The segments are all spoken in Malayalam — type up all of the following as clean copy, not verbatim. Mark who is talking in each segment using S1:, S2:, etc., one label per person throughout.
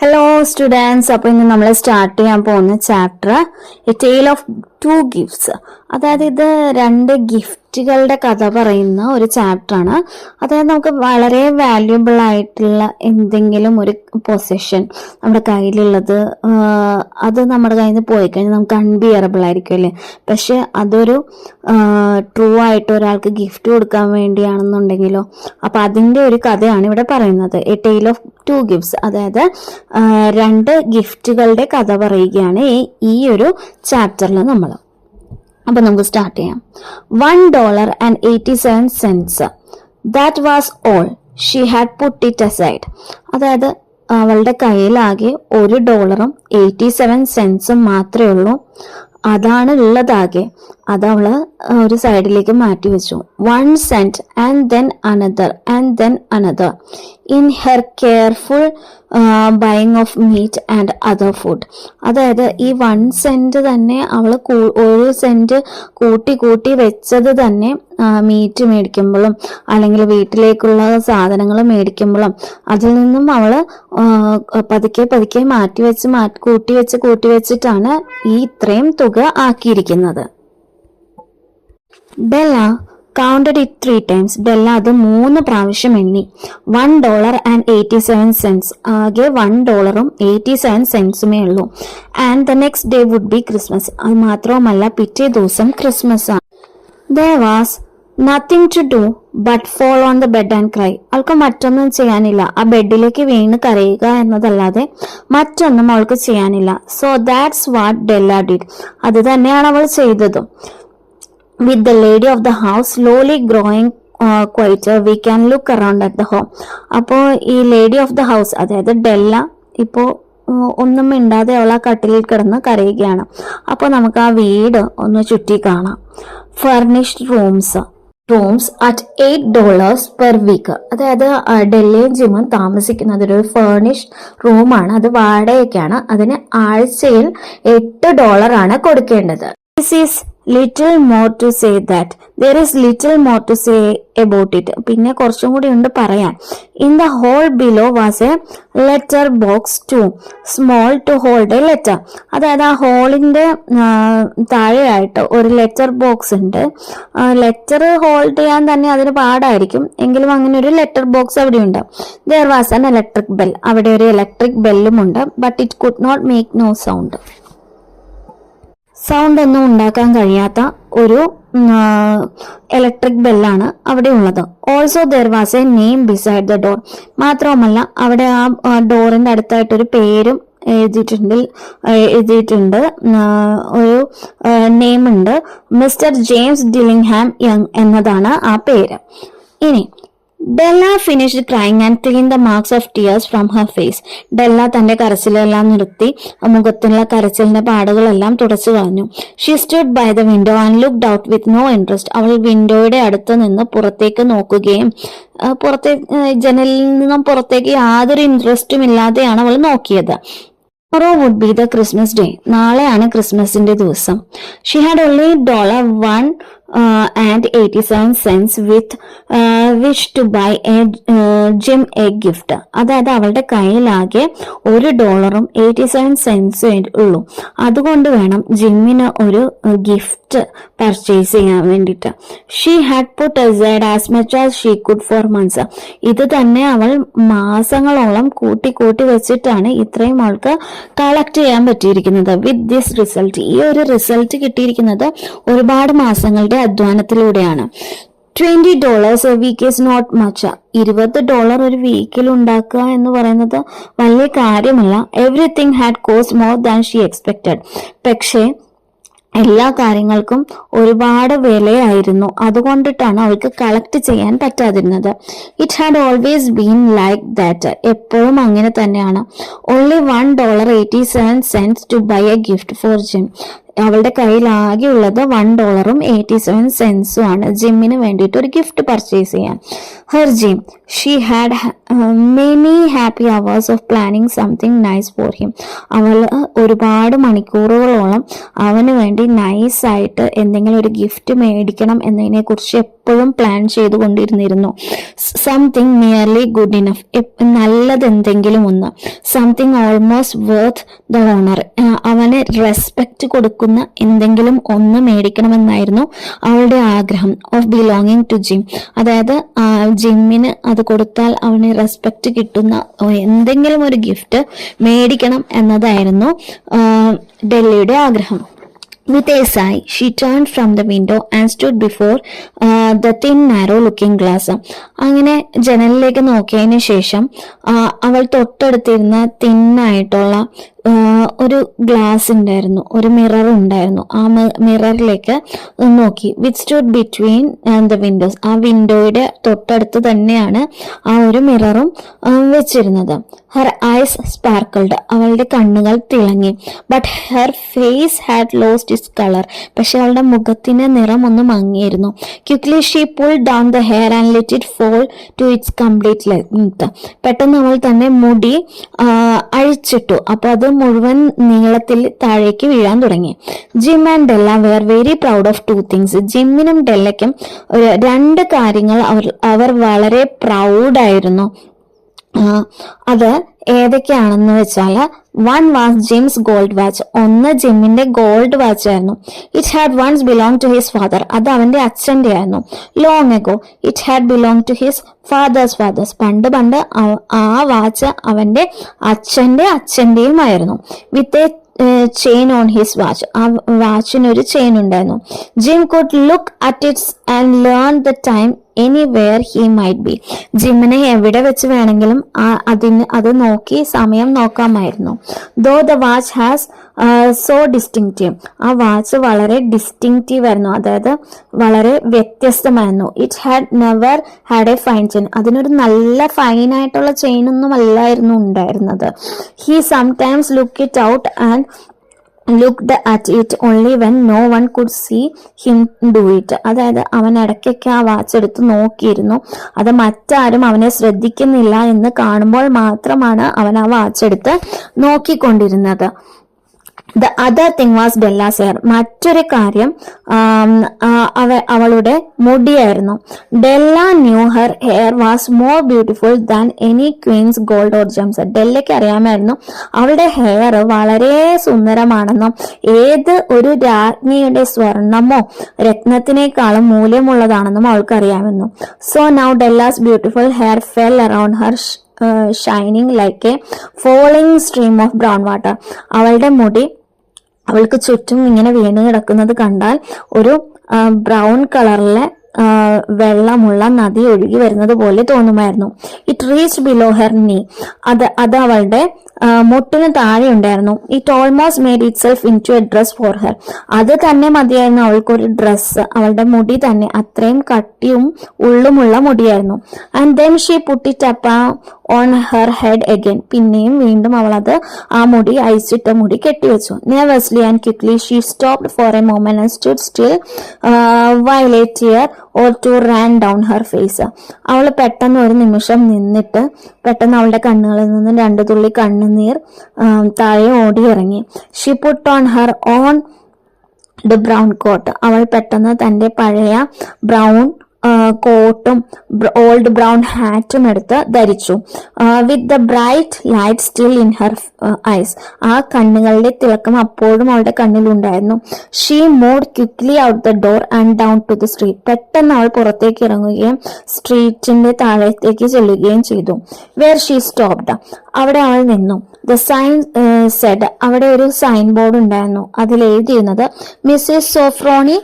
S1: ഹലോ സ്റ്റുഡൻസ്, അപ്പോൾ ഇന്ന് നമ്മൾ സ്റ്റാർട്ട് ചെയ്യാൻ പോകുന്ന chapter A tale of two gifts. അതായത് ഇത് രണ്ട് ഗിഫ്റ്റുകളുടെ കഥ പറയുന്ന ഒരു ചാപ്റ്ററാണ്. അതായത് നമുക്ക് വളരെ വാല്യുബിൾ ആയിട്ടുള്ള എന്തെങ്കിലും ഒരു പൊസിഷൻ നമ്മുടെ കയ്യിലുള്ളത് അത് നമ്മുടെ കയ്യിൽ നിന്ന് പോയി കഴിഞ്ഞാൽ നമുക്ക് അൺബിയറബിൾ ആയിരിക്കും അല്ലേ. പക്ഷെ അതൊരു ട്രൂ ആയിട്ട് ഒരാൾക്ക് ഗിഫ്റ്റ് കൊടുക്കാൻ വേണ്ടിയാണെന്നുണ്ടെങ്കിലോ, അപ്പം അതിൻ്റെ ഒരു കഥയാണ് ഇവിടെ പറയുന്നത്. A tale of two gifts, അതായത് രണ്ട് ഗിഫ്റ്റുകളുടെ കഥ പറയുകയാണ് ഈ ഒരു ചാപ്റ്ററിൽ നമ്മൾ. അപ്പൊ നമുക്ക് സ്റ്റാർട്ട് ചെയ്യാം. $1.87. That was all she had put it aside. അതായത് അവളുടെ കയ്യിലാകെ $1.87 മാത്രമേ ഉള്ളൂ. അതാണ് ഉള്ളതാകെ. അതവള് ഒരു സൈഡിലേക്ക് മാറ്റി വെച്ചു. 1 cent and then another and then another in her careful buying of meat and other food. അതായത് ഈ 1 cent തന്നെ അവള് 1 cent കൂട്ടി വെച്ചത് തന്നെ മീറ്റ് മേടിക്കുമ്പോഴും അല്ലെങ്കിൽ വീട്ടിലേക്കുള്ള സാധനങ്ങൾ മേടിക്കുമ്പോഴും അതിൽ നിന്നും അവള് പതുക്കെ കൂട്ടി വെച്ചിട്ടാണ് ഈ ഇത്രയും തുക ആക്കിയിരിക്കുന്നത്. Della counted it 3 times. Della അത് 3 പ്രാവശ്യം എണ്ണി. $1.87. ആകെ $1.87 ഉള്ളൂ. And the next day would be Christmas. അത് മാത്രവുമല്ല, പിറ്റേ ദിവസം ക്രിസ്മസ് ആണ്. There was nothing to do but fall on the bed and cry. അവൾക്ക് മറ്റൊന്നും ചെയ്യാനില്ല, ആ ബെഡിലേക്ക് വീണ് കരയുക എന്നതല്ലാതെ മറ്റൊന്നും അവൾക്ക് ചെയ്യാനില്ല. So that's what Della did. അത് തന്നെയാണ് അവൾ ചെയ്തത്. With the lady of the house slowly growing quieter, we can look around at the home. അപ്പോൾ ഈ ലേഡി ഓഫ് ദ ഹൗസ്, അതായത് ഡെല്ല ഇപ്പോൾ ഒന്നും മിണ്ടാതെ അവൾ ആ കട്ടിലിൽ കിടന്ന് കരയുകയാണ്. അപ്പോൾ നമുക്ക് ആ വീട് ഒന്ന് ചുറ്റി കാണാം. Furnished rooms at $8 per week. അതായത് ഡെല്ലയും ജിമും താമസിക്കുന്നത് ഒരു ഫർണിഷ്ഡ് റൂമാണ്. അത് വാടകയ്ക്കാണ്. അതിന് ആഴ്ചയിൽ $8 ആണ് കൊടുക്കേണ്ടത്. This is little more to say that. There is little more to say about it. പിന്നെ കുറച്ചും കൂടി ഉണ്ട് പറയാൻ. In the hole below was a letter box too small to hold a letter. അതായത് ആ ഹോളിന്റെ താഴെയായിട്ട് ഒരു ലെറ്റർ ബോക്സ് ഉണ്ട്. ലെറ്റർ ഹോൾഡ് ചെയ്യാൻ തന്നെ അതിന് പാടായിരിക്കും, എങ്കിലും അങ്ങനെ ഒരു ലെറ്റർ ബോക്സ് അവിടെ ഉണ്ട്. There was an electric bell. അവിടെ ഒരു ഇലക്ട്രിക് ബെല്ലും ഉണ്ട്. But it could not make no sound. Sound ഒന്നും ഉണ്ടാക്കാൻ കഴിയാത്ത ഒരു ഇലക്ട്രിക് ബെല്ലാണ് അവിടെ ഉള്ളത്. Also there was A name beside the door. മാത്രവുമല്ല, അവിടെ ആ ഡോറിന്റെ അടുത്തായിട്ടൊരു പേരും എഴുതിയിട്ടുണ്ട്. ഒരു നെയിം ഉണ്ട്. മിസ്റ്റർ ജെയിംസ് ഡില്ലിംഗ്ഹാം യങ് എന്നതാണ് ആ പേര്. ഇനി Della finished crying and cleaned the marks of tears from her face. ഡെല്ല തന്റെ കരച്ചിലെല്ലാം നിർത്തി മുഖത്തുള്ള കരച്ചിലിന്റെ പാടുകളെല്ലാം തുടച്ചു കളഞ്ഞു. She stood by the window and looked out with no interest. അവൾ വിൻഡോയുടെ അടുത്ത് നിന്ന് പുറത്തേക്ക് നോക്കുകയും ജനലിൽ നിന്നും പുറത്തേക്ക് യാതൊരു ഇൻട്രസ്റ്റും ഇല്ലാതെയാണ് അവൾ നോക്കിയത്. Tomorrow would be the Christmas day. നാളെയാണ് ക്രിസ്മസിന്റെ ദിവസം. She had only $1.87 with which to buy Jim a gift. അതായത് അവളുടെ കയ്യിലാകെ $1.87 ഉള്ളൂ. അതുകൊണ്ട് വേണം ജിമ്മിന് ഒരു ഗിഫ്റ്റ് പർച്ചേസ് ചെയ്യാൻ വേണ്ടിയിട്ട്. She had put aside as much as she could for months. ഇത് തന്നെ അവൾ മാസങ്ങളോളം കൂട്ടി വെച്ചിട്ടാണ് ഇത്രയും അവൾക്ക് കളക്ട് ചെയ്യാൻ പറ്റിയിരിക്കുന്നത്. വിത്ത് ദിസ് റിസൾട്ട്, ഈ ഒരു റിസൾട്ട് കിട്ടിയിരിക്കുന്നത് ഒരുപാട് മാസങ്ങളുടെ അധ്വാനത്തിലൂടെയാണ്. $20 a week is not much. $20 ഒരു വീക്കിൽ ഉണ്ടാക്കുക എന്ന് പറയുന്നത് വലിയ കാര്യമല്ല. Everything had cost more than she expected. പക്ഷേ എല്ലാ കാര്യങ്ങൾക്കും ഒരുപാട് വിലയായിരുന്നു. അതുകൊണ്ടിട്ടാണ് അവൾക്ക് കളക്ട് ചെയ്യാൻ പറ്റാതിരുന്നത്. It had always been like that. എപ്പോഴും അങ്ങനെ തന്നെയാണ്. Only $1.87 to buy a gift for Jim. അവളുടെ കയ്യിൽ ആകെയുള്ളത് $1.87 ആണ് ജിമ്മിന് വേണ്ടിയിട്ട് ഒരു ഗിഫ്റ്റ് പർച്ചേസ് ചെയ്യാൻ. Her Jim, she had many happy hours of planning something nice for him. അവൾ ഒരുപാട് മണിക്കൂറുകളോളം അവന് വേണ്ടി നൈസായിട്ട് എന്തെങ്കിലും ഒരു ഗിഫ്റ്റ് മേടിക്കണം എന്നതിനെ കുറിച്ച് എപ്പോഴും പ്ലാൻ ചെയ്തുകൊണ്ടിരുന്നിരുന്നു. സംതിങ് നിയർലി ഗുഡ് ഇനഫ്, നല്ലത് എന്തെങ്കിലും ഒന്ന്. Something almost worth the honour, അവന് റെസ്പെക്റ്റ് കൊടുക്കുന്ന എന്തെങ്കിലും ഒന്ന് മേടിക്കണമെന്നായിരുന്നു അവളുടെ ആഗ്രഹം. ഓഫ് ബിലോങ്ങിങ് ടു ജിം, അതായത് ജിമ്മിന് അത് കൊടുത്താൽ അവന് റെസ്പെക്റ്റ് കിട്ടുന്ന എന്തെങ്കിലും ഒരു ഗിഫ്റ്റ് മേടിക്കണം എന്നതായിരുന്നു ഡെല്ലിയുടെ ആഗ്രഹം. With a sigh, she turned from the window and stood before the thin narrow looking glass. അങ്ങനെ ജനലിലേക്ക് നോക്കിയതിന് ശേഷം അവൾ തൊട്ടടുത്തിരുന്ന തിന്നായിട്ടുള്ള ഒരു ഗ്ലാസ് ഉണ്ടായിരുന്നു, ഒരു മിറർ ഉണ്ടായിരുന്നു. ആ മിററിലേക്ക് നോക്കി. Which stood between the Windows, ആ വിൻഡോയുടെ തൊട്ടടുത്ത് തന്നെയാണ് ആ ഒരു മിററും വെച്ചിരുന്നത്. ഹെർ ഐസ് സ്പാർക്കിൾഡ്, അവളുടെ കണ്ണുകൾ തിളങ്ങി. But her face had lost its colour, പക്ഷെ അവളുടെ മുഖത്തിന്റെ നിറം ഒന്ന് മങ്ങിയിരുന്നു. Quickly she pull down the hair and let it fall to its complete length. പെട്ടെന്ന് അവൾ തന്നെ മുടി അഴിച്ചിട്ടു. അപ്പൊ അത് മുഴുവൻ നീളത്തിൽ താഴേക്ക് വീഴാൻ തുടങ്ങി. Jim and Della were very proud of 2 things. ജിമ്മിനും ഡെല്ലയ്ക്കും 2 കാര്യങ്ങൾ അവർ വളരെ പ്രൗഡായിരുന്നു. അത് ഏതൊക്കെയാണെന്ന് വെച്ചാൽ, one was Jim's gold watch, ഒന്ന് ജിമ്മിന്റെ ഗോൾഡ് വാച്ച് ആയിരുന്നു. It had once belong to his father, അത് അവന്റെ അച്ഛന്റെ ആയിരുന്നു. Long ago it had belong to his fathers, പണ്ട് ആ വാച്ച് അവന്റെ അച്ഛന്റെയും ആയിരുന്നു. With a chain on his watch, ആ വാച്ചിനൊരു ചെയിൻ ഉണ്ടായിരുന്നു. Jim could look at its and learn the time anywhere he might be. ജിമ്മിനെ എവിടെ വെച്ച് വേണമെങ്കിലും അത് നോക്കി സമയം നോക്കാമായിരുന്നു. Though the watch has so distinctive, ആ വാച്ച് വളരെ ഡിസ്റ്റിങ്റ്റീവ് ആയിരുന്നു, അതായത് വളരെ വ്യത്യസ്തമായിരുന്നു. It had never had a fine chain, അതിനൊരു നല്ല ഫൈനായിട്ടുള്ള ചെയിൻ ഒന്നും അല്ലായിരുന്നു ഉണ്ടായിരുന്നത്. He sometimes look it out and looked at it only when no one could see him do it. അതായത് അവൻ ഇടയ്ക്കൊക്കെ ആ വാച്ച് എടുത്ത് നോക്കിയിരുന്നു. അത് മറ്റാരും അവനെ ശ്രദ്ധിക്കുന്നില്ല എന്ന് കാണുമ്പോൾ മാത്രമാണ് അവൻ ആ വാച്ച് എടുത്ത് നോക്കിക്കൊണ്ടിരുന്നത്. The other thing was Della's hair. മറ്റൊരു കാര്യം അവളുടെ മുടിയായിരുന്നു. ഡെല്ല knew her hair was more beautiful than any queen's gold or gems. ഡെല്ലയ്ക്ക് അറിയാമായിരുന്നു അവളുടെ ഹെയർ വളരെ സുന്ദരമാണെന്നും ഏത് ഒരു രാജ്ഞിയുടെ സ്വർണമോ രത്നത്തിനേക്കാളും മൂല്യമുള്ളതാണെന്നും അവൾക്ക് അറിയാമെന്നു. So now Della's beautiful hair fell around her shining like A falling stream of brown water. അവളുടെ മുടി അവൾക്ക് ചുറ്റും ഇങ്ങനെ വീണ് കിടക്കുന്നത് കണ്ടാൽ ഒരു ബ്രൗൺ കളറിലെ വെള്ളമുള്ള നദി ഒഴുകി വരുന്നത് പോലെ തോന്നുമായിരുന്നു. It reach below her knee, അത് അവളുടെ മുട്ടിന് താഴെ ഉണ്ടായിരുന്നു. It almost made itself into a dress for her, അത് തന്നെ മതിയായിരുന്നു അവൾക്കൊരു ഡ്രസ്സ്. അവളുടെ മുടി തന്നെ അത്രയും കട്ടിയും ഉള്ളുമുള്ള മുടിയായിരുന്നു. And then she put it up on her head again, പിന്നെയും വീണ്ടും അവൾ അത് ആ മുടി അയച്ചിട്ട മുടി കെട്ടിവെച്ചു. Nervously and quickly she stopped for a moment and stood still while A tear or two ran down her face. അവൾ പെട്ടെന്ന് ഒരു നിമിഷം നിന്നിട്ട് പെട്ടെന്ന് അവളുടെ കണ്ണുകളിൽ നിന്ന് 2 തുള്ളി കണ്ണുനീർ താഴെ ഓടിയിറങ്ങി. She put on her on the brown coat, അവൾ പെട്ടെന്ന് തന്റെ പഴയ ബ്രൗൺ കോട്ടും ഓൾഡ് ബ്രൗൺ ഹാറ്റും എടുത്ത് ധരിച്ചു. With the bright light still in her eyes, ആ കണ്ണുകളുടെ തിളക്കം അപ്പോഴും അവളുടെ കണ്ണിലുണ്ടായിരുന്നു. She moved quickly out the door and down to the street, പെട്ടെന്ന് അവൾ പുറത്തേക്ക് ഇറങ്ങുകയും സ്ട്രീറ്റിന്റെ താഴത്തേക്ക് ചെല്ലുകയും ചെയ്തു. വെയർ ഷീ സ്റ്റോപ്ഡ്, അവിടെ അവൾ നിന്നു. ദ സൈൻ സെഡ്, അവിടെ ഒരു സൈൻ ബോർഡ് ഉണ്ടായിരുന്നു. അതിൽ എഴുതിയിരുന്നത് Mrs Sofronie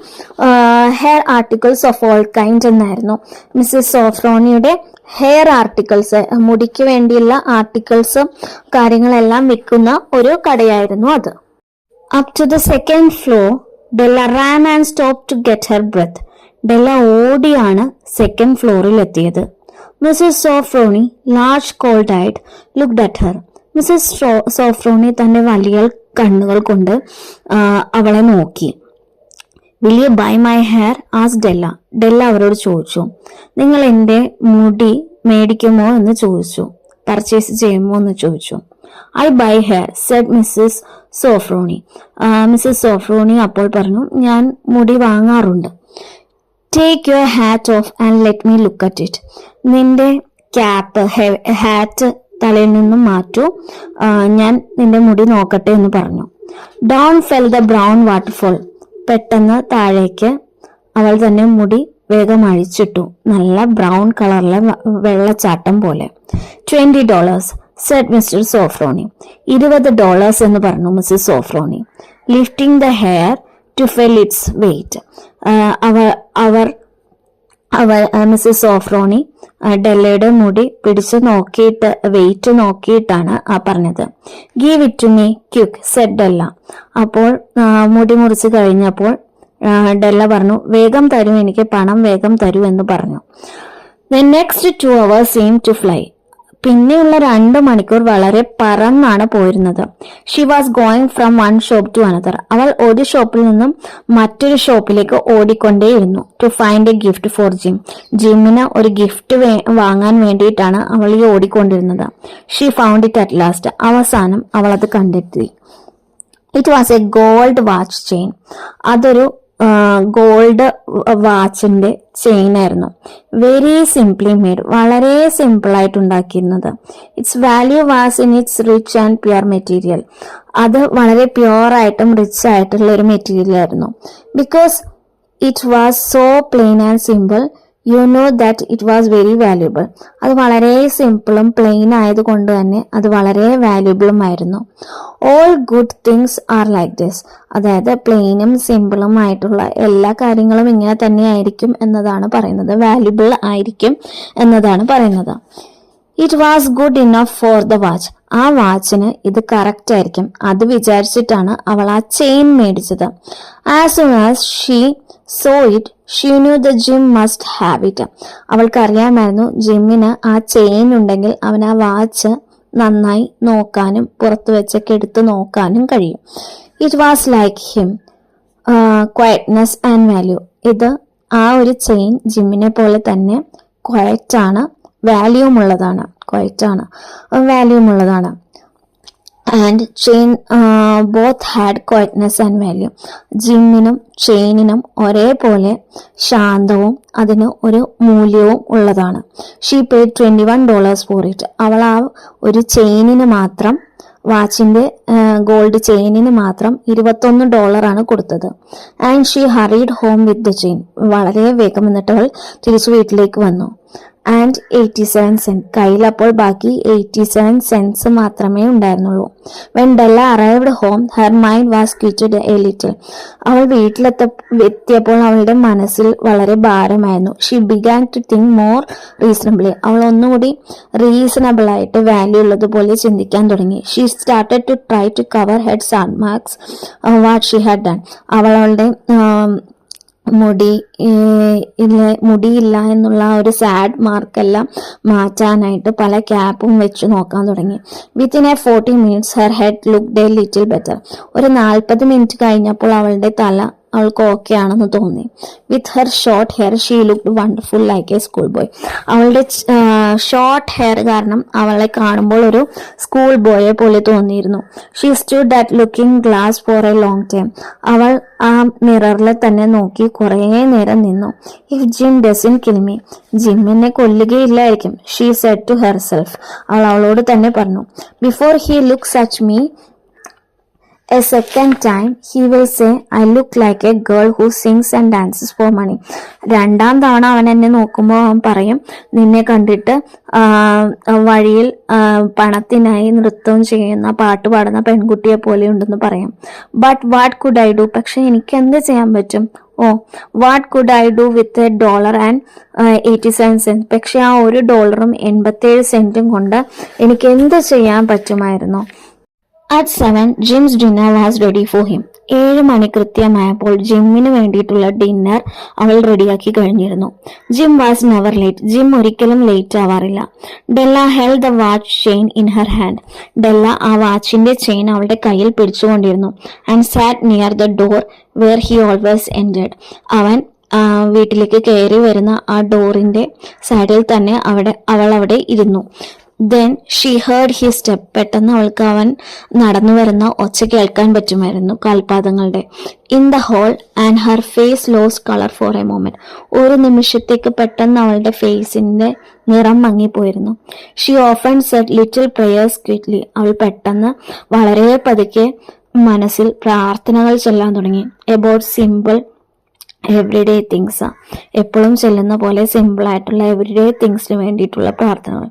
S1: hair articles of all kind എന്നായിരുന്നു. മിസ്സസ് സോഫ്രോണിയുടെ ഹെയർ ആർട്ടിക്കിൾസ്, മുടിക്ക് വേണ്ടിയുള്ള ആർട്ടിക്കിൾസ് കാര്യങ്ങളെല്ലാം വിൽക്കുന്ന ഒരു കടയായിരുന്നു അത്. Up to the second floor Della ran and stop to get her breath. Della ഓടിയാണ് സെക്കൻഡ് ഫ്ലോറിൽ എത്തിയത്. Mrs Sofronie, large cold eyed, looked at her. Mrs Sofronie തന്റെ വലിയ കണ്ണുകൾ കൊണ്ട് അവളെ നോക്കി. Will you buy my hair as Della. Della അവരോട് ചോദിച്ചു. നിങ്ങൾ എൻ്റെ മുടി മേടിക്കുമോ എന്ന് ചോദിച്ചു. പർച്ചേസ് ചെയ്യുമോ എന്ന് ചോദിച്ചു. I buy hair said Mrs Sofronie. Mrs Sofronie അപ്പോൾ പറഞ്ഞു, ഞാൻ മുടി വാങ്ങാറുണ്ട്. Take your hat off and let me look at it. നിന്റെ ക്യാപ്പ് ഹാറ്റ് തലയിൽ നിന്നും മാറ്റൂ, ഞാൻ നിന്റെ മുടി നോക്കട്ടെ എന്ന് പറഞ്ഞു. Down fell the brown waterfall. പെട്ടെന്ന് താഴേക്ക് അവൾ തന്നെ മുടി വേഗം അഴിച്ചിട്ടു. നല്ല ബ്രൗൺ കളറിലെ വെള്ളച്ചാട്ടം പോലെ. $20 സെഡ് മിസ്റ്റർ സോഫ്രോണി. $20 എന്ന് പറഞ്ഞു Mrs Sofronie. Lifting the hair to feel its weight. Mrs Sofronie ഡെല്ലയുടെ മുടി പിടിച്ചു നോക്കിയിട്ട് വെയിറ്റ് നോക്കിയിട്ടാണ് പറഞ്ഞത്. Give it to me quick said Della. അപ്പോൾ മുടി മുറിച്ച് കഴിഞ്ഞപ്പോൾ ഡെല്ല പറഞ്ഞു, വേഗം തരൂ, എനിക്ക് പണം വേഗം തരൂ എന്ന് പറഞ്ഞു. The next 2 hours seemed to fly. പിന്നെയുള്ള 2 മണിക്കൂർ വളരെ പറന്നാണ് പോയിരുന്നത്. She was going from one shop to another. അവൾ ഒരു ഷോപ്പിൽ നിന്നും മറ്റൊരു ഷോപ്പിലേക്ക് ഓടിക്കൊണ്ടേയിരുന്നു. To find a gift for Jim. ജിമ്മിന് ഒരു ഗിഫ്റ്റ് വാങ്ങാൻ വേണ്ടിയിട്ടാണ് അവൾ ഈ ഓടിക്കൊണ്ടിരുന്നത്. She found it at last. അവസാനം അവൾ അത് കണ്ടെത്തി. It was a gold watch chain. അതൊരു ഗോൾഡ് വാച്ചിന്റെ ചെയിൻ ആയിരുന്നു. Very simply made. വളരെ സിമ്പിൾ ആയിട്ട് ഉണ്ടാക്കിയിരുന്നത്. Its value was in its rich and pure material. അത് വളരെ പ്യുവർ ആയിട്ടും റിച്ച് ആയിട്ടുള്ള ഒരു മെറ്റീരിയൽ ആയിരുന്നു. Because it was so plain and simple, you know that it was very valuable. അത് വളരെ സിമ്പിളും പ്ലെയിൻ ആയതുകൊണ്ട് തന്നെ അത് വളരെ വാല്യൂബിളും ആയിരുന്നു. All good things are like this. അതായത് പ്ലെയിനും സിമ്പിളും ആയിട്ടുള്ള എല്ലാ കാര്യങ്ങളും ഇങ്ങനെ തന്നെ ആയിരിക്കും എന്നതാണ് പറയുന്നത്. വാല്യൂബിൾ ആയിരിക്കും എന്നതാണ് പറയുന്നത്. It was good enough for the watch. ആ വാച്ചിന് ഇത് കറക്റ്റ് ആയിരിക്കും, അത് വിചാരിച്ചിട്ടാണ് അവൾ ആ ചെയിൻ മേടിച്ചത്. As soon as she saw it she knew that Jim must have it. അവൾക്കറിയാമായിരുന്നു ജിമ്മിന് ആ ചെയിൻ ഉണ്ടെങ്കിൽ അവൻ ആ വാച്ച് നന്നായി നോക്കാനും പുറത്തു വെച്ചൊക്കെ എടുത്ത് നോക്കാനും കഴിയും. It was like him, quietness and value. ഇത് ആ ഒരു ചെയിൻ ജിമ്മിനെ പോലെ തന്നെ ക്വയറ്റാണ്, വാല്യൂമുള്ളതാണ്. ക്വയറ്റാണ്, വാല്യൂമുള്ളതാണ്. And chain both had quietness and value. ജിമ്മിനും ചെയിനിനും ഒരേപോലെ ശാന്തവും അതിന് ഒരു മൂല്യവും ഉള്ളതാണ്. She paid $21 for it. അവൾ ആ ഒരു ചെയിനിന് മാത്രം, വാച്ചിന്റെ ഗോൾഡ് ചെയിനിന് മാത്രം $21 കൊടുത്തത്. And she hurried home with the chain. വളരെ വേഗം എന്നിട്ട് അവൾ തിരിച്ചു വീട്ടിലേക്ക് വന്നു. And 87 cents. കയ്യിൽ അപ്പോൾ ബാക്കി 87 cents മാത്രമേ ഉണ്ടായിരുന്നുള്ളൂ. When Della arrived home her mind was quieted a little. അവൾ വീട്ടിലെത്തിയപ്പോൾ അവളുടെ മനസ്സിൽ വളരെ ഭാരമായിരുന്നു. She began to think more reasonably. അവൾ ഒന്നുകൂടി റീസണബിൾ ആയിട്ട് വാല്യൂ ഉള്ളതുപോലെ ചിന്തിക്കാൻ തുടങ്ങി. She started to try to cover head sad marks what she had done. അവളുടെ മുടിയില്ല എന്നുള്ള ഒരു സാഡ് മാർക്കെല്ലാം മാറ്റാനായിട്ട് പല ക്യാപ്പും വെച്ച് നോക്കാൻ തുടങ്ങി. Within A 40 minutes her head looked A little better. ഒരു 40 മിനിറ്റ് കഴിഞ്ഞപ്പോൾ അവളുടെ തല അവൾക്ക് ഓക്കെ ആണെന്ന് തോന്നി. With her short hair she looked wonderful like a school boy. അവളുടെ ഷോർട്ട് ഹെയർ കാരണം അവളെ കാണുമ്പോൾ ഒരു സ്കൂൾ ബോയെ പോലെ തോന്നിയിരുന്നു. She stood at looking glass for a long time. അവൾ ആ മിററിൽ തന്നെ നോക്കി കുറേ നേരം നിന്നു. If Jim doesn't kill me, ജിമ്മിനെ കൊല്ലുകയില്ലായിരിക്കും. She said to herself. അവൾ അവളോട് തന്നെ പറഞ്ഞു. Before he looks at me a second time he will say I look like a girl who sings and dances for money. 2ാം തവണ അവൻ എന്നെ നോക്കുമ്പോൾ അവൻ പറയും, നിന്നെ കണ്ടിട്ട് വഴിയിൽ പണത്തിനായി നൃത്തം ചെയ്യുന്ന പാട്ട് പാടുന്ന പെൺകുട്ടിയെ പോലെ ഉണ്ടെന്ന് പറയും. But what could I do? പക്ഷെ എനിക്ക് എന്ത് ചെയ്യാൻ പറ്റും? What could I do with $1 and 87 cents? പക്ഷെ ആ $1 87 കൊണ്ട് എനിക്ക് എന്ത് ചെയ്യാൻ പറ്റുമായിരുന്നു? At 7, Jim's dinner was ready for him. 7 മണി കൃത്യമായപ്പോൾ ജിമ്മിന് വേണ്ടിയിട്ടുള്ള ഡിന്നർ അവൾ റെഡിയാക്കി കഴിഞ്ഞിരുന്നു. Jim was never late. Jim ഒരിക്കലും ലേറ്റ് ആവാറില്ല. Della held the watch chain in her hand. Della ആ വാച്ചിന്റെ ചെയിൻ അവളുടെ കയ്യിൽ പിടിച്ചുകൊണ്ടിരുന്നു. And sat near the door where he always entered. അവൻ വീട്ടിലേക്ക് കയറി വരുന്ന ആ ഡോറിന്റെ സൈഡിൽ തന്നെ അവൾ അവിടെ ഇരുന്നു. Then she heard he step. പെട്ടെന്ന് അവൾക്ക് അവൻ നടന്നു വരുന്ന ഒച്ച കേൾക്കാൻ പറ്റുമായിരുന്നു, കാൽപാദങ്ങളുടെ. In the hall and her face lost colour for a moment. ഒരു നിമിഷത്തേക്ക് പെട്ടെന്ന് അവളുടെ ഫേസിന്റെ നിറം മങ്ങിപ്പോയിരുന്നു. She often said little prayers quickly. അവൾ പെട്ടെന്ന് വളരെ പതുക്കെ മനസ്സിൽ പ്രാർത്ഥനകൾ ചൊല്ലാൻ തുടങ്ങി. About simple everyday things. എപ്പോഴും ചെല്ലുന്ന പോലെ സിമ്പിൾ ആയിട്ടുള്ള എവറിഡേ തിങ്സിന് വേണ്ടിയിട്ടുള്ള പ്രാർത്ഥനകൾ.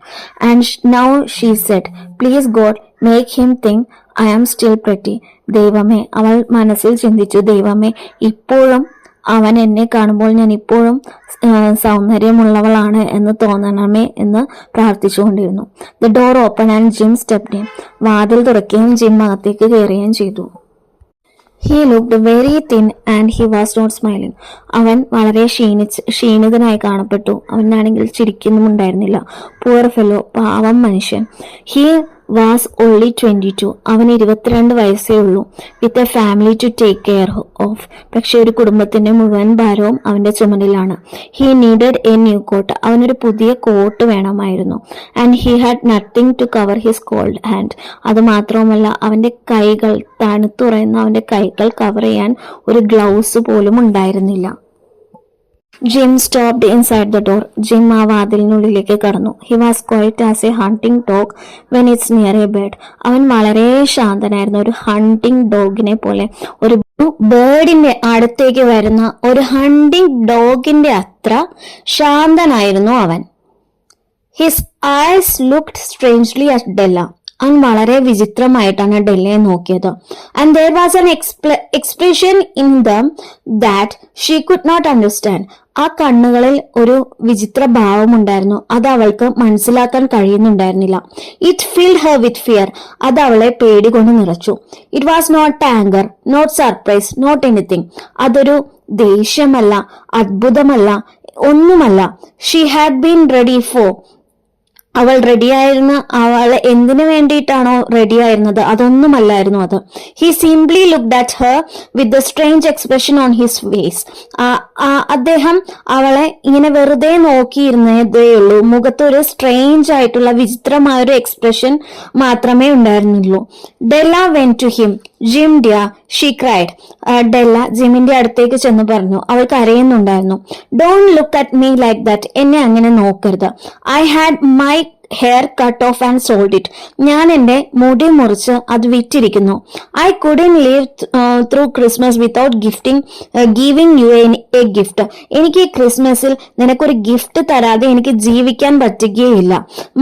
S1: And now she said please God make him think I am still pretty. ദൈവമേ, അവൾ മനസ്സിൽ ചിന്തിച്ചു, ദൈവമേ ഇപ്പോഴും അവൻ എന്നെ കാണുമ്പോൾ ഞാൻ ഇപ്പോഴും സൗന്ദര്യമുള്ളവളാണ് എന്ന് തോന്നണമേ എന്ന് പ്രാർത്ഥിച്ചുകൊണ്ടിരുന്നു. The door open and Jim stepped in. വാതിൽ തുറക്കുകയും ജിം അകത്തേക്ക് കയറുകയും ചെയ്തു. He looked very thin and he was not smiling. അവൻ വളരെ ക്ഷീണിതനായി കാണപ്പെട്ടു. അവനാണെങ്കിൽ ചിരിക്കുന്നുമുണ്ടായിരുന്നില്ല. Poor fellow, പാവം മനുഷ്യൻ. He was only 22. അവന് 22 വയസ്സേ ഉള്ളൂ. With a family to take care of. പക്ഷെ ഒരു കുടുംബത്തിന്റെ മുഴുവൻ ഭാരവും അവന്റെ ചുമലിലാണ്. He needed a new coat. അവനൊരു പുതിയ കോട്ട് വേണമായിരുന്നു. And he had nothing to cover his cold hand. അത് മാത്രവുമല്ല, അവന്റെ കൈകൾ, തണുത്തുറയുന്ന അവന്റെ കൈകൾ കവർ ചെയ്യാൻ ഒരു ഗ്ലൗസ് പോലും ഉണ്ടായിരുന്നില്ല. Jim stopped inside the door. Jim ആ വാതിലിനുള്ളിലേക്ക് കടന്നു. He was quiet as a hunting dog when it's near a bird. അവൻ വളരെ ശാന്തനായിരുന്നു, ഒരു ഹണ്ടിങ് ഡോഗിനെ പോലെ. ഒരു ബേർഡിന്റെ അടുത്തേക്ക് വരുന്ന ഒരു ഹണ്ടിങ് ഡോഗിന്റെ അത്ര ശാന്തനായിരുന്നു അവൻ. His eyes looked strangely at Della. അവൻ വളരെ വിചിത്രമായിട്ടാണ് ഡെല്ലയെ നോക്കിയത്. And there was an expression in them that she could not understand. ആ കണ്ണുകളിൽ ഒരു വിചിത്ര ഭാവമുണ്ടായിരുന്നു. അത് അവൾക്ക് മനസ്സിലാക്കാൻ കഴിയുന്നുണ്ടായിരുന്നില്ല. It filled her with fear. അത് അവളെ പേടി കൊണ്ട് നിറച്ചു. It was not anger, not surprise, not anything. അതൊരു ദേഷ്യമല്ല, അത്ഭുതമല്ല, ഒന്നുമല്ല. She had been ready for. അവൾ റെഡിയായിരുന്ന, അവൾ എന്തിനു വേണ്ടിയിട്ടാണോ റെഡിയായിരുന്നത് അതൊന്നുമല്ലായിരുന്നു അത്. He simply looked at her with the strange expression on his face. അദ്ദേഹം അവളെ ഇങ്ങനെ വെറുതെ നോക്കിയിരുന്നതേ ഉള്ളൂ. മുഖത്ത് ഒരു സ്ട്രേഞ്ച് ആയിട്ടുള്ള വിചിത്രമായ ഒരു എക്സ്പ്രഷൻ മാത്രമേ ഉണ്ടായിരുന്നുള്ളൂ. Della went to him. Jim dear, she cried. Della ജിമിന്റെ അടുത്തേക്ക് ചെന്ന് പറഞ്ഞു. അവൾ കരയുന്നുണ്ടായിരുന്നു. Don't look at me like that. എന്നെ അങ്ങനെ നോക്കരുത്. I had my hair cut off and sold it. ഞാൻ എന്റെ മുടി മുറിച്ച് അത് വിറ്റിരിക്കുന്നു. I couldn't live through Christmas without giving you a gift. എനിക്ക് ഈ ക്രിസ്മസിൽ നിനക്കൊരു ഗിഫ്റ്റ് തരാതെ എനിക്ക് ജീവിക്കാൻ പറ്റുകയില്ല.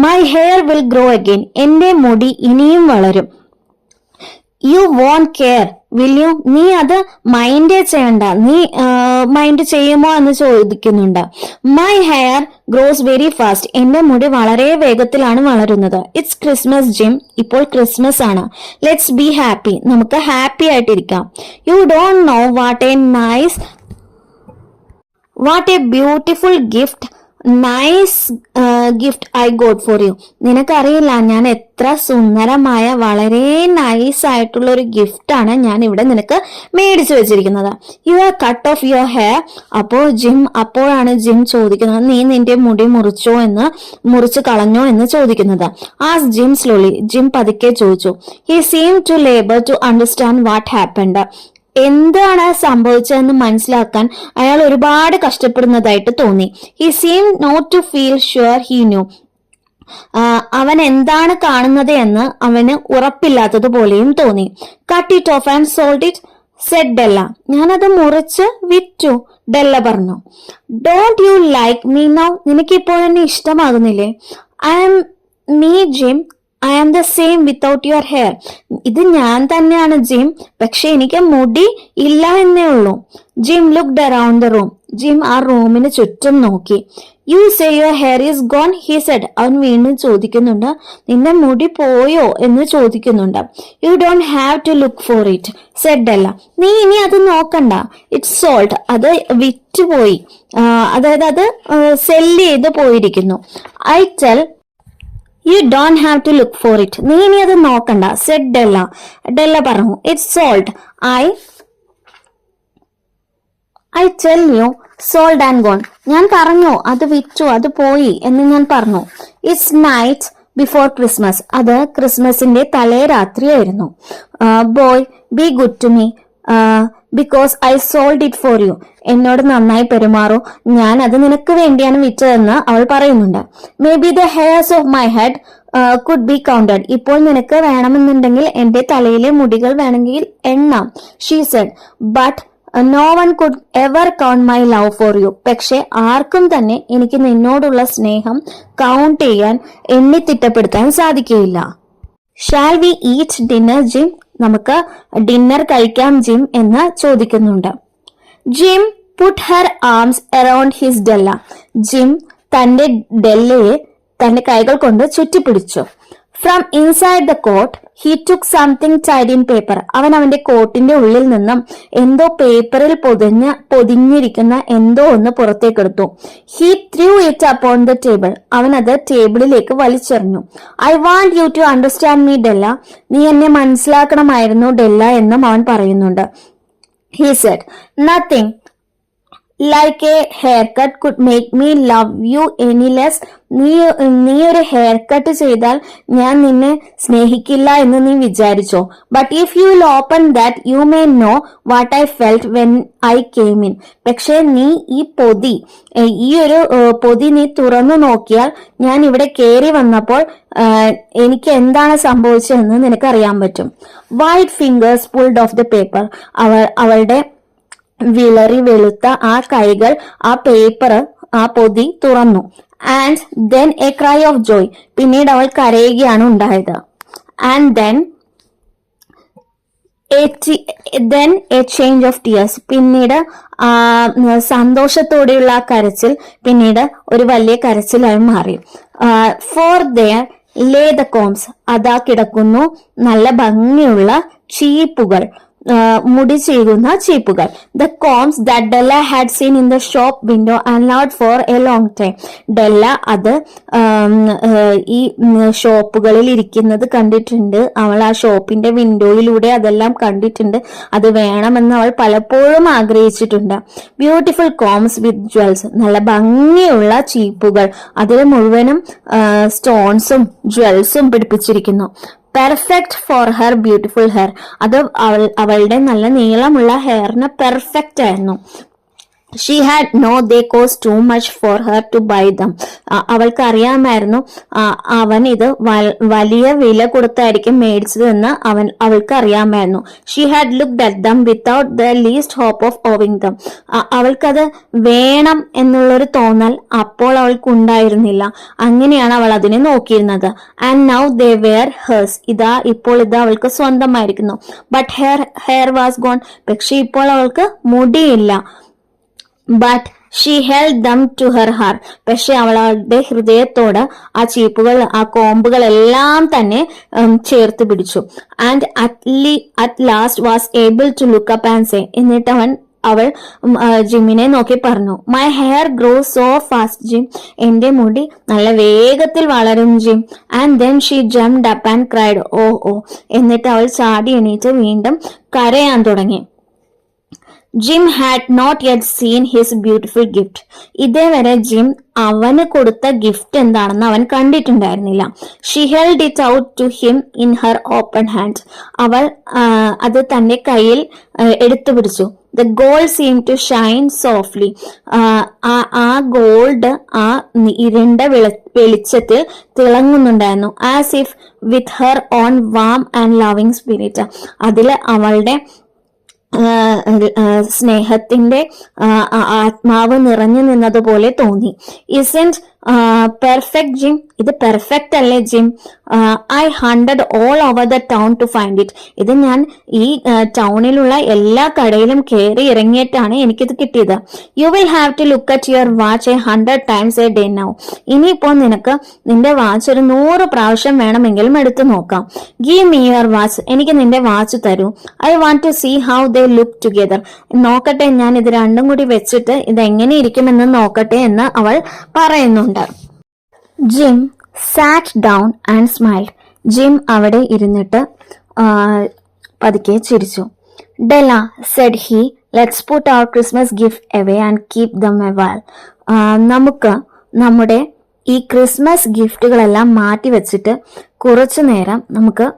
S1: My hair will grow again. എന്റെ മുടി ഇനിയും വളരും. You won't care will you? നീ അത് മൈൻഡേ ചെയ്യണ്ട. നീ മൈൻഡ് ചെയ്യുമോ എന്ന് ചോദിക്കുന്നുണ്ട്. My hair grows very fast. എന്റെ മുടി വളരെ വേഗത്തിലാണ് വളരുന്നത്. It's Christmas Jim. ഇപ്പോൾ ക്രിസ്മസ് ആണ്. Let's be happy. നമുക്ക് ഹാപ്പി ആയിട്ടിരിക്കാം. You don't know what a beautiful gift I got for you. നിനക്കറിയില്ല ഞാൻ എത്ര സുന്ദരമായ വളരെ നൈസ് ആയിട്ടുള്ള ഒരു ഗിഫ്റ്റ് ആണ് ഞാൻ ഇവിടെ നിനക്ക് മേടിച്ചു വെച്ചിരിക്കുന്നത്. You are cut off your hair. അപ്പോഴാണ് ജിം ചോദിക്കുന്നത്, നീ നിന്റെ മുടി മുറിച്ചു കളഞ്ഞോ എന്ന് ചോദിക്കുന്നത്. As gym slowly. ജിം പതുക്കെ ചോദിച്ചു. He seem to labour to understand what happened. എന്താണ് സംഭവിച്ചതെന്ന് മനസ്സിലാക്കാൻ അയാൾ ഒരുപാട് കഷ്ടപ്പെടുന്നതായിട്ട് തോന്നി. He seem not to feel sure he knew. അവൻ എന്താണ് കാണുന്നത് എന്ന് അവന് ഉറപ്പില്ലാത്തതുപോലെയും തോന്നി. Cut it off and sold it said Della. ഞാനത് മുറിച്ച് വിറ്റു, ഡെല്ല പറഞ്ഞു. Don't you like me now? നിനക്കിപ്പോൾ എന്നെ ഇഷ്ടമാകുന്നില്ലേ? I am me Jim. I am the same without your hair. ഇത് ഞാൻ തന്നെയാണ് ജിം, പക്ഷെ എനിക്ക് മുടി ഇല്ല എന്നേ ഉള്ളൂ. Jim looked around the room. Jim ആ റൂമിന് ചുറ്റും നോക്കി. You say your hair is gone, he said. അവൻ വീണ്ടും ചോദിക്കുന്നുണ്ട്, നിന്റെ മുടി പോയോ എന്ന് ചോദിക്കുന്നുണ്ട്. You don't have to look for it, said അല്ല. നീ ഇനി അത് നോക്കണ്ട. ഇറ്റ്സ് സോൾഡ്, അത് വിറ്റുപോയി, അതായത് അത് സെല്ല് ചെയ്ത് പോയിരിക്കുന്നു. I tell you don't have to look for it, നീ ഇനി അത് നോക്കണ്ട, സെഡ് ഡെല്ല. ഡെല്ല പറഞ്ഞു, it's sold. I tell you sold and gone, ഞാൻ പറഞ്ഞു അത് വിറ്റു, അത് പോയി എന്ന് ഞാൻ പറഞ്ഞു. ഇറ്റ്സ് നൈറ്റ് ബിഫോർ ക്രിസ്മസ്, അത് ക്രിസ്മസിന്റെ തലേ രാത്രിയായിരുന്നു. Boy be good to me because I sold it for you, എന്നോട് നന്നായി പെരുമാറൂ, ഞാൻ അത് നിനക്ക് വേണ്ടിയാണ് വിറ്റതെന്ന് അവൾ പറയുന്നുണ്ട്. May be the hairs of my head could be counted, ഇപ്പോൾ നിനക്ക് വേണമെന്നുണ്ടെങ്കിൽ എന്റെ തലയിലെ മുടികൾ വേണമെങ്കിൽ എണ്ണാം, she said. But no one could ever count my love for you, പക്ഷെ ആർക്കും തന്നെ എനിക്ക് നിന്നോടുള്ള സ്നേഹം കൗണ്ട് ചെയ്യാൻ, എണ്ണിത്തിട്ടപ്പെടുത്താൻ സാധിക്കുകയില്ല. Shall we eat dinner Jim, നമുക്ക് ഡിന്നർ കഴിക്കാം ജിം എന്ന് ചോദിക്കുന്നുണ്ട്. Jim put her arms around his Della, Jim തന്റെ ഡെല്ലയെ തന്റെ കൈകൾ കൊണ്ട് ചുറ്റിപ്പിടിച്ചു. From inside the coat he took something tied in paper, അവൻ അവന്റെ കോട്ടിന്റെ ഉള്ളിൽ നിന്നും എന്തോ പേപ്പറിൽ പൊതിഞ്ഞിരിക്കുന്ന എന്തോ ഒന്ന് പുറത്തേക്കെടുത്തു. He threw it upon the table, അവൻ അത് ടേബിളിലേക്ക് വലിച്ചെറിഞ്ഞു. I want you to understand me Della, നീ എന്നെ മനസ്സിലാക്കണമായിരുന്നു ഡെല്ല എന്നും അവൻ പറയുന്നുണ്ട്. He said, nothing like a hair cut could make me love you any less, നീ ഒരു ഹെയർ കട്ട് ചെയ്താൽ ഞാൻ നിന്നെ സ്നേഹിക്കില്ല എന്ന് നീ വിചാരിച്ചോ? But if you will open that you may no what I felt when I came in, പക്ഷെ നീ ഈ ഒരു പൊതി നീ തുറന്നു നോക്കിയാൽ ഞാൻ ഇവിടെ കയറി വന്നപ്പോൾ എനിക്ക് എന്താണ് സംഭവിച്ചതെന്ന് നിനക്കറിയാൻ പറ്റും. White fingers pulled off the paper, അവളുടെ വിളറി വെളുത്ത ആ കൈകൾ ആ പൊതി തുറന്നു. And then a cry of joy, പിന്നീട് അവൾ കരയുകയാണ് ഉണ്ടായത്. And then a change of tears, പിന്നീട് സന്തോഷത്തോടെയുള്ള ആ കരച്ചിൽ പിന്നീട് ഒരു വലിയ കരച്ചിലായി മാറി. For there lay the combs, അതാ കിടക്കുന്നു നല്ല ഭംഗിയുള്ള ചീപ്പുകൾ, മുടി ചെയ്യുന്ന ചീപ്പുകൾ. The combs that Della had seen in the shop window and not for a long time, ഡെല്ല അത് ഈ ഷോപ്പുകളിൽ ഇരിക്കുന്നത് കണ്ടിട്ടുണ്ട്, അവൾ ആ ഷോപ്പിന്റെ വിൻഡോയിലൂടെ അതെല്ലാം കണ്ടിട്ടുണ്ട്, അത് വേണമെന്ന് അവൾ പലപ്പോഴും ആഗ്രഹിച്ചിട്ടുണ്ട്. ബ്യൂട്ടിഫുൾ കോംസ് വിത്ത് ജ്വൽസ്, നല്ല ഭംഗിയുള്ള ചീപ്പുകൾ, അതിൽ മുഴുവനും സ്റ്റോൺസും ജ്വൽസും പിടിപ്പിച്ചിരിക്കുന്നു. Perfect for her beautiful hair, അത് അവളുടെ നല്ല നീളമുള്ള ഹെയറിന് പെർഫെക്റ്റ് ആയിരുന്നു. She had know they cost too much for her to buy them, അവൾക്ക് അറിയാമായിരുന്നു അവൻ ഇത് വലിയ വില കൊടുത്തായിരിക്കും മേടിച്ചതെന്ന് അവൾക്ക് അറിയാമായിരുന്നു. She had looked at them without the least hope of owning them, അവൾക്കത് വേണം എന്നുള്ളൊരു തോന്നൽ അപ്പോൾ അവൾക്ക് ഉണ്ടായിരുന്നില്ല, അങ്ങനെയാണ് അവൾ അതിനെ നോക്കിയിരുന്നത്. And now they were hers, ഇപ്പോൾ അവൾക്ക് സ്വന്തമായിരിക്കുന്നു. ബട്ട് ഹെയർ വാസ് ഗോൺ, പക്ഷെ ഇപ്പോൾ അവൾക്ക് മുടിയില്ല. But she held them to her heart, പക്ഷെ അവളുടെ ഹൃദയത്തോട് ആ ചീപ്പുകൾ, ആ കോമ്പുകൾ എല്ലാം തന്നെ ചേർത്ത് പിടിച്ചു. And at last was able to look up and say, എന്നിട്ട് അവൾ ജിമ്മിനെ നോക്കി പറഞ്ഞു, my hair grow so fast Jim, എന്റെ മുടി നല്ല വേഗത്തിൽ വളരും Jim. And then she jumped up and cried, oh, എന്നിട്ട് അവൾ ചാടി എണീറ്റ് വീണ്ടും കരയാൻ തുടങ്ങി. Jim had not yet seen his beautiful gift, ഇതേവരെ ജിം അവന് കൊടുത്ത ഗിഫ്റ്റ് എന്താണെന്ന് അവൻ കണ്ടിട്ടുണ്ടായിരുന്നില്ല. She held it out to him in her open hand, അവൾ അത് തന്റെ കയ്യിൽ എടുത്തു പിടിച്ചു. The gold seem to shine softly, ആ ഗോൾഡ് ആ ഇരുണ്ട വെളിച്ചത്തിൽ തിളങ്ങുന്നുണ്ടായിരുന്നു. As if with her own warm and loving spirit, അതില് അവളുടെ സ്നേഹത്തിന്റെ ആത്മാവ് നിറഞ്ഞു നിന്നതുപോലെ തോന്നി. ഇസന്റ് പെർഫെക്റ്റ് ജിം, ഇത് പെർഫെക്റ്റ് അല്ലേ Jim? I hunted all over the town to find it. ഇത് ഞാൻ ഈ ടൗണിലുള്ള എല്ലാ കടയിലും കയറി ഇറങ്ങിയിട്ടാണ് എനിക്കിത് കിട്ടിയത്. You will have to look at your watch 100 times a day now. ഇനിയിപ്പോ നിനക്ക് നിന്റെ വാച്ച് ഒരു 100 പ്രാവശ്യം വേണമെങ്കിലും എടുത്തു നോക്കാം. Give me your watch. എനിക്ക് നിന്റെ വാച്ച് തരൂ. I want to see how they look together. നോക്കട്ടെ, ഞാൻ ഇത് രണ്ടും കൂടി വെച്ചിട്ട് ഇത് എങ്ങനെ ഇരിക്കുമെന്ന് നോക്കട്ടെ എന്ന് അവൾ പറയുന്നുണ്ട്. Jim sat down and smiled. Jim അവിടെ ഇരുന്നിട്ട് പതുക്കെ ചിരിച്ചു. Della said he, let's put our Christmas gift away and keep them a while. നമുക്ക് നമ്മുടെ ഈ ക്രിസ്മസ് ഗിഫ്റ്റുകളെല്ലാം മാറ്റി വെച്ചിട്ട് കുറച്ചു നേരം നമുക്ക്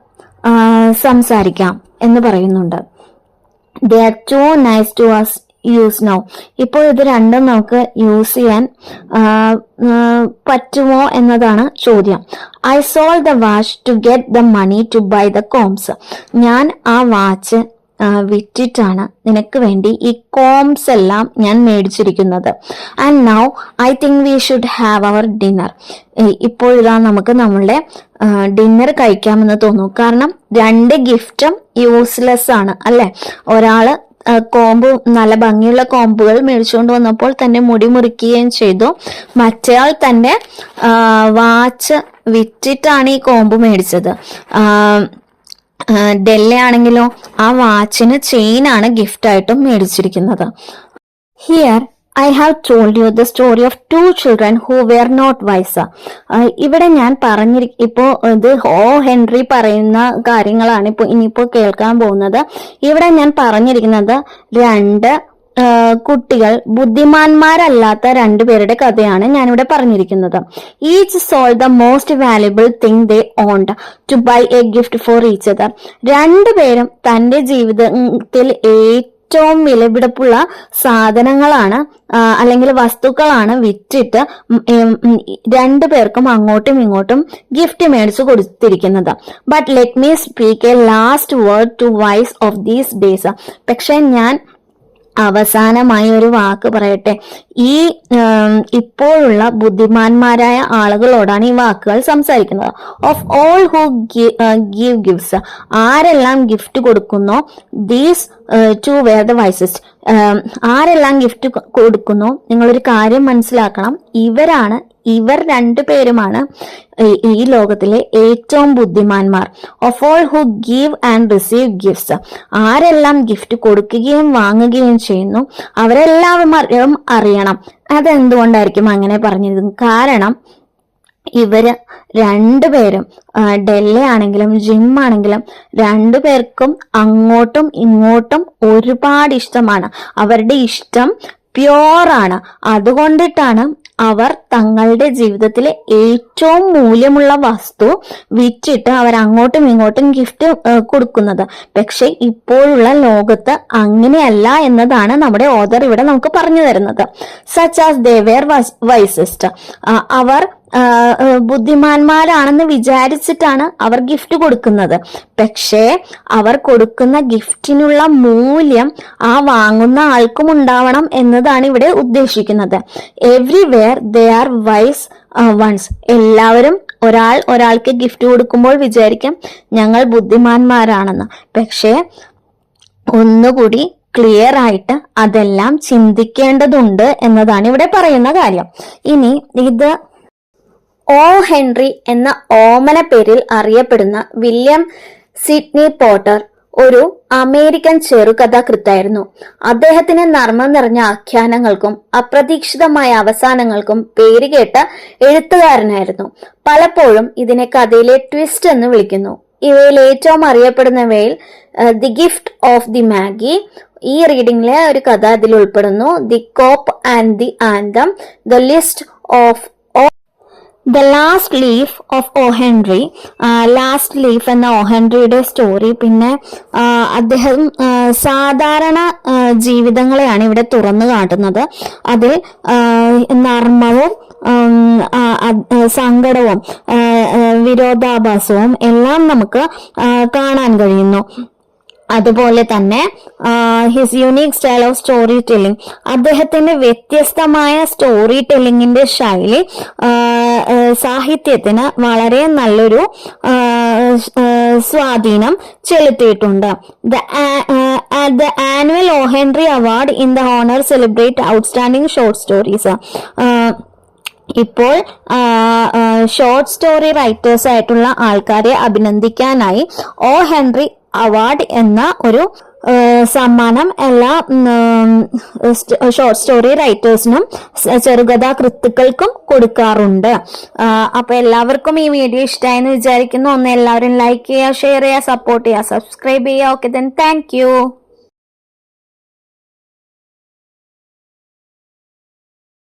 S1: സംസാരിക്കാം എന്ന് പറയുന്നുണ്ട്. They are too nice to us use now. ഇപ്പോൾ ഇത് രണ്ടും നമുക്ക് യൂസ് ചെയ്യാൻ പറ്റുമോ എന്നതാണ് ചോദ്യം. I sold the watch to get the money to buy the combs. ഞാൻ ആ വാച്ച് വിറ്റിട്ടാണ് നിനക്ക് വേണ്ടി ഈ കോംസ് എല്ലാം ഞാൻ മേടിച്ചിരിക്കുന്നത്. And now I think we should have our dinner. ഇപ്പോൾ ഇതാ നമുക്ക് നമ്മളുടെ ഡിന്നർ കഴിക്കാമെന്ന് തോന്നുന്നു. കാരണം രണ്ട് ഗിഫ്റ്റും യൂസ്ലെസ് ആണ് അല്ലെ. ഒരാള് കോമ്പ്, നല്ല ഭംഗിയുള്ള കോമ്പുകൾ മേടിച്ചുകൊണ്ട് വന്നപ്പോൾ തന്നെ മുടി മുറിക്കുകയും ചെയ്തു. മറ്റേയാൾ തന്റെ വാച്ച് വിറ്റിട്ടാണ് ഈ കോമ്പ് മേടിച്ചത്. ഡെല്ലയാണെങ്കിലോ ആ വാച്ചിന് ചെയിനാണ് ഗിഫ്റ്റ് ആയിട്ടും മേടിച്ചിരിക്കുന്നത്. Here I have told you the story of 2 children who were not wise. ഇവിടെ ഞാൻ ഇപ്പോ ഇത് ഹെൻറി പറയുന്ന കാര്യങ്ങളാണ് ഇനിയിപ്പോ കേൾക്കാൻ പോകുന്നത്. ഇവിടെ ഞാൻ പറഞ്ഞിരിക്കുന്നത് 2 കുട്ടികൾ, ബുദ്ധിമാന്മാരല്ലാത്ത 2 പേരുടെ കഥയാണ് ഞാനിവിടെ പറഞ്ഞിരിക്കുന്നത്. Each sold the most valuable thing they owned to buy a gift for each other. 2 പേരും തന്റെ ജീവിതത്തിൽ ഏറ്റവും വിലപിടിപ്പുള്ള സാധനങ്ങളാണ് അല്ലെങ്കിൽ വസ്തുക്കളാണ് വിറ്റിട്ട് 2 പേർക്കും അങ്ങോട്ടും ഇങ്ങോട്ടും ഗിഫ്റ്റ് മേടിച്ചു കൊടുത്തിരിക്കുന്നത്. But let me speak a last word to wise of these days. പക്ഷെ ഞാൻ അവസാനമായി ഒരു വാക്ക് പറയട്ടെ. ഈ ഇപ്പോഴുള്ള ബുദ്ധിമാന്മാരായ ആളുകളോടാണ് ഈ വാക്കുകൾ സംസാരിക്കുന്നത്. Of all who give gifts. ആരെല്ലാം ഗിഫ്റ്റ് കൊടുക്കുന്നോ, these two were the wisest. ആരെല്ലാം ഗിഫ്റ്റ് കൊടുക്കുന്നോ, നിങ്ങളൊരു കാര്യം മനസ്സിലാക്കണം, ഇവർ 2 പേരുമാണ് ഈ ലോകത്തിലെ ഏറ്റവും ബുദ്ധിമാന്മാർ. Of all who give and receive gifts. ആരെല്ലാം ഗിഫ്റ്റ് കൊടുക്കുകയും വാങ്ങുകയും ചെയ്യുന്നു അവരെല്ലാവരും അറിയണം. അതെന്തുകൊണ്ടായിരിക്കും അങ്ങനെ പറഞ്ഞിരുന്നത്? കാരണം ഇവര് 2 പേരും, ഡെല്ലയാണെങ്കിലും ജിം ആണെങ്കിലും 2 പേർക്കും അങ്ങോട്ടും ഇങ്ങോട്ടും ഒരുപാട് ഇഷ്ടമാണ്. അവരുടെ ഇഷ്ടം പ്യോറാണ്. അതുകൊണ്ടിട്ടാണ് അവർ തങ്ങളുടെ ജീവിതത്തിലെ ഏറ്റവും മൂല്യമുള്ള വസ്തു വിറ്റിട്ട് അവർ അങ്ങോട്ടും ഇങ്ങോട്ടും ഗിഫ്റ്റ് കൊടുക്കുന്നത്. പക്ഷെ ഇപ്പോഴുള്ള ലോകത്ത് അങ്ങനെയല്ല എന്നതാണ് നമ്മുടെ ഓഥർ ഇവിടെ നമുക്ക് പറഞ്ഞു തരുന്നത്. Such as they were wisest. അവർ ബുദ്ധിമാന്മാരാണെന്ന് വിചാരിച്ചിട്ടാണ് അവർ ഗിഫ്റ്റ് കൊടുക്കുന്നത്. പക്ഷേ അവർ കൊടുക്കുന്ന ഗിഫ്റ്റിനുള്ള മൂല്യം ആ വാങ്ങുന്ന ആൾക്കും ഉണ്ടാവണം എന്നതാണ് ഇവിടെ ഉദ്ദേശിക്കുന്നത്. Everywhere they are wise ones. എല്ലാവരും ഒരാൾക്ക് ഗിഫ്റ്റ് കൊടുക്കുമ്പോൾ വിചാരിക്കും ഞങ്ങൾ ബുദ്ധിമാന്മാരാണെന്ന്. പക്ഷേ ഒന്നുകൂടി ക്ലിയർ ആയിട്ട് അതെല്ലാം ചിന്തിക്കേണ്ടതുണ്ട് എന്നതാണ് ഇവിടെ പറയുന്ന കാര്യം. ഇനി ഇത് ഓ ഹെൻറി എന്ന ഓമന പേരിൽ അറിയപ്പെടുന്ന വില്യം സിഡ്നി പോട്ടർ ഒരു അമേരിക്കൻ ചെറുകഥാകൃത്തായിരുന്നു. അദ്ദേഹത്തിന് നർമ്മം നിറഞ്ഞ ആഖ്യാനങ്ങൾക്കും അപ്രതീക്ഷിതമായ അവസാനങ്ങൾക്കും പേരുകേട്ട എഴുത്തുകാരനായിരുന്നു. പലപ്പോഴും ഇതിനെ കഥയിലെ ട്വിസ്റ്റ് എന്ന് വിളിക്കുന്നു. ഇവയിൽ ഏറ്റവും അറിയപ്പെടുന്നവയിൽ the gift of the Magi, ഈ റീഡിംഗിലെ ഒരു കഥ അതിൽ ഉൾപ്പെടുന്നു. The cop and the anthem, the list of the last leaf of O Henry. Last leaf എന്ന ഓ ഹെൻറിയുടെ സ്റ്റോറി. പിന്നെ അദ്ദേഹം സാധാരണ ജീവിതങ്ങളെയാണ് ഇവിടെ തുറന്നു കാട്ടുന്നത്. അതിൽ നർമ്മവും സങ്കടവും വിരോധാഭാസവും എല്ലാം നമുക്ക് കാണാൻ കഴിയുന്നു. അതുപോലെ തന്നെ his unique style of story telling, അദ്ദേഹത്തിന്റെ വ്യത്യസ്തമായ സ്റ്റോറി ടെല്ലിങ്ങിന്റെ ശൈലി സാഹിത്യത്തിന് വളരെ നല്ലൊരു സ്വാധീനം ചെലുത്തിയിട്ടുണ്ട്. The annual O Henry award in the honour celebrate outstanding short stories. ഇപ്പോൾ ഷോർട്ട് സ്റ്റോറി റൈറ്റേഴ്സ് ആയിട്ടുള്ള ആൾക്കാരെ അഭിനന്ദിക്കാനായി ഒ ഹെൻറി അവാർഡ് എന്ന ഒരു സമ്മാനം എല്ലാ ഷോർട്ട് സ്റ്റോറി റൈറ്റേഴ്സിനും ചെറുകഥാകൃത്തുക്കൾക്കും കൊടുക്കാറുണ്ട്. അപ്പൊ എല്ലാവർക്കും ഈ വീഡിയോ ഇഷ്ടമായെന്ന് വിചാരിക്കുന്നു. ഒന്ന് എല്ലാവരും ലൈക്ക് ചെയ്യുക, ഷെയർ ചെയ്യുക, സപ്പോർട്ട് ചെയ്യുക, സബ്സ്ക്രൈബ് ചെയ്യുക. Okay, thank you.